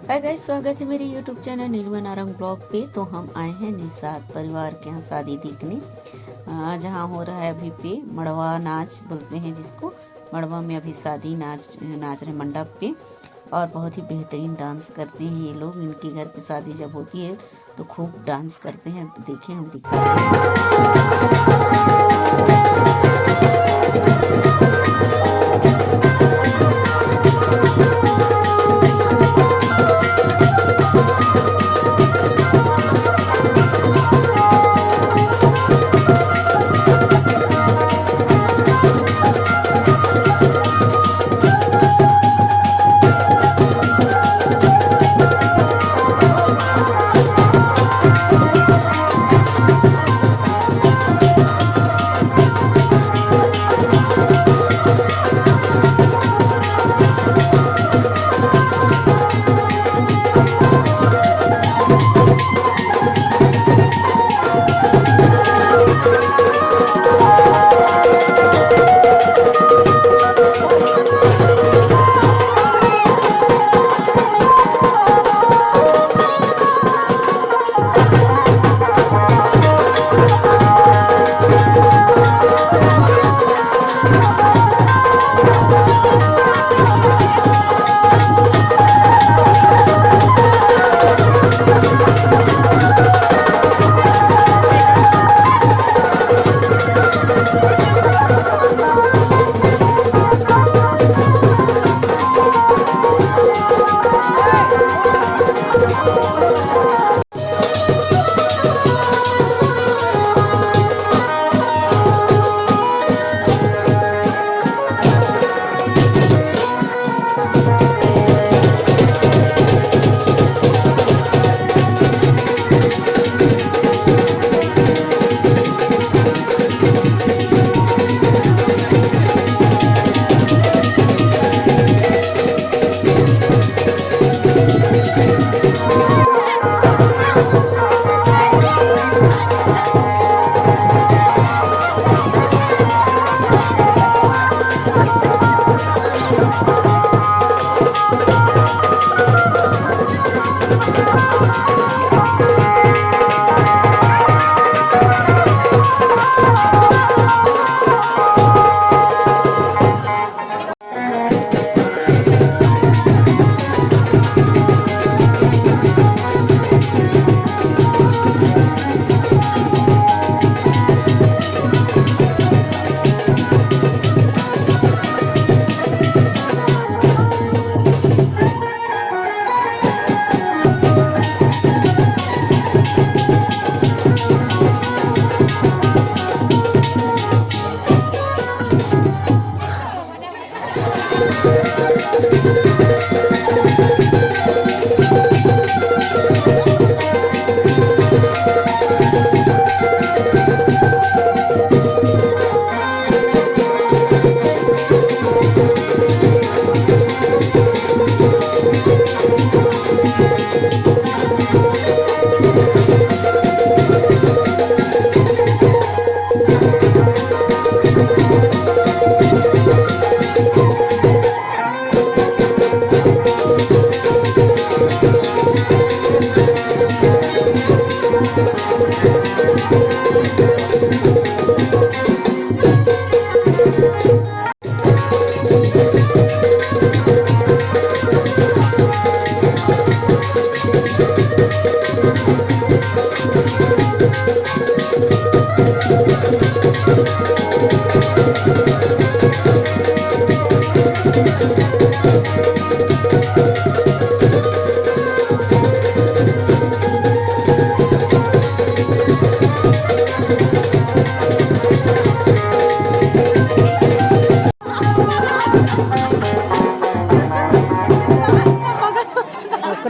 Hi guys, स्वागत है मेरे यूट्यूब चैनल नीलवा नारंग ब्लॉग पे। तो हम आए हैं निषाद परिवार के यहाँ शादी देखने। जहाँ हो रहा है अभी पे मड़वा नाच बोलते हैं जिसको। मड़वा में अभी शादी नाच रहे मंडप पे। और बहुत ही बेहतरीन डांस करते हैं ये लोग। इनके घर पे शादी जब होती है तो खूब डांस करते हैं। तो देखिए हम दिखाते हैं।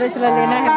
चला लेना है।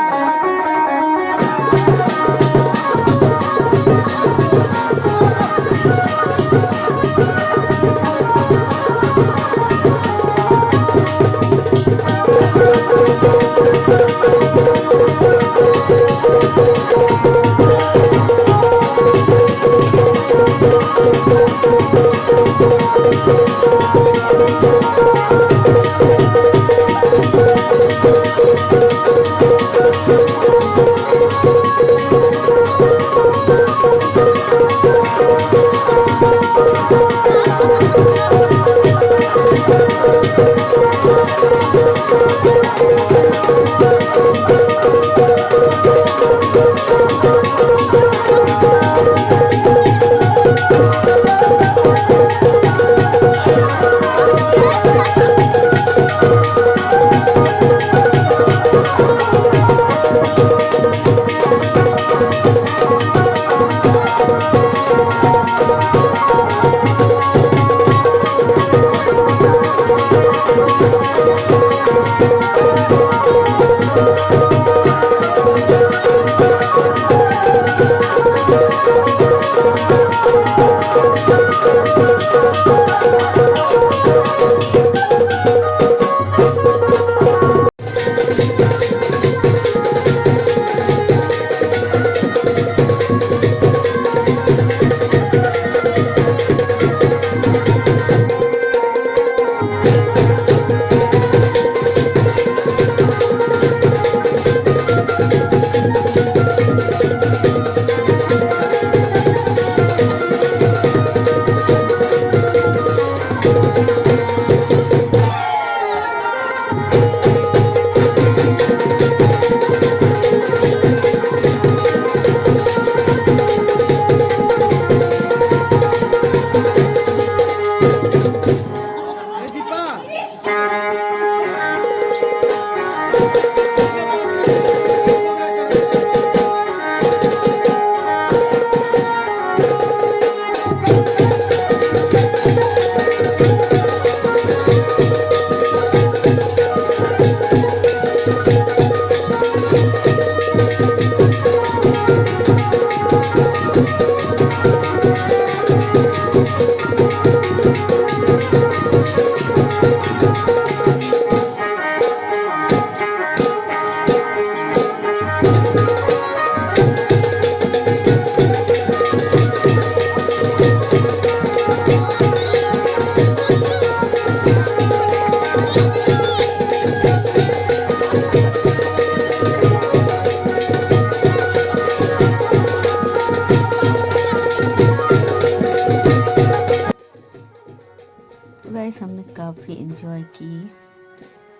तो गाइस हमने काफ़ी इन्जॉय की,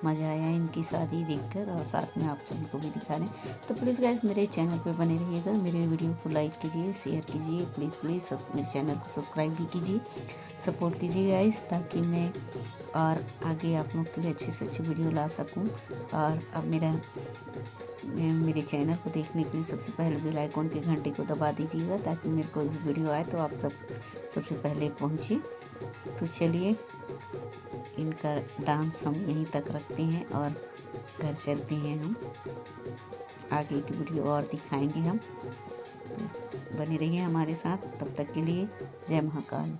मज़ा आया इनकी शादी देखकर और साथ में आप सभी को भी दिखा रहे हैं। तो प्लीज़ गाइस मेरे चैनल पे बने रहिएगा, मेरे वीडियो को लाइक कीजिए, शेयर कीजिए, प्लीज़ सब मेरे चैनल को सब्सक्राइब भी कीजिए, सपोर्ट कीजिए गाइस, ताकि मैं और आगे आप लोग के लिए अच्छे से अच्छे वीडियो ला सकूं। और अब मेरे चैनल को देखने के लिए सबसे पहले बेल आइकॉन के घंटे को दबा दीजिएगा, ताकि मेरे कोई भी वीडियो आए तो आप सबसे पहले पहुंचे। तो चलिए इनका डांस हम यहीं तक रखते हैं और घर चलते हैं। हम आगे की वीडियो और दिखाएंगे हम, तो बने रहिए हमारे साथ। तब तक के लिए जय महाकाल।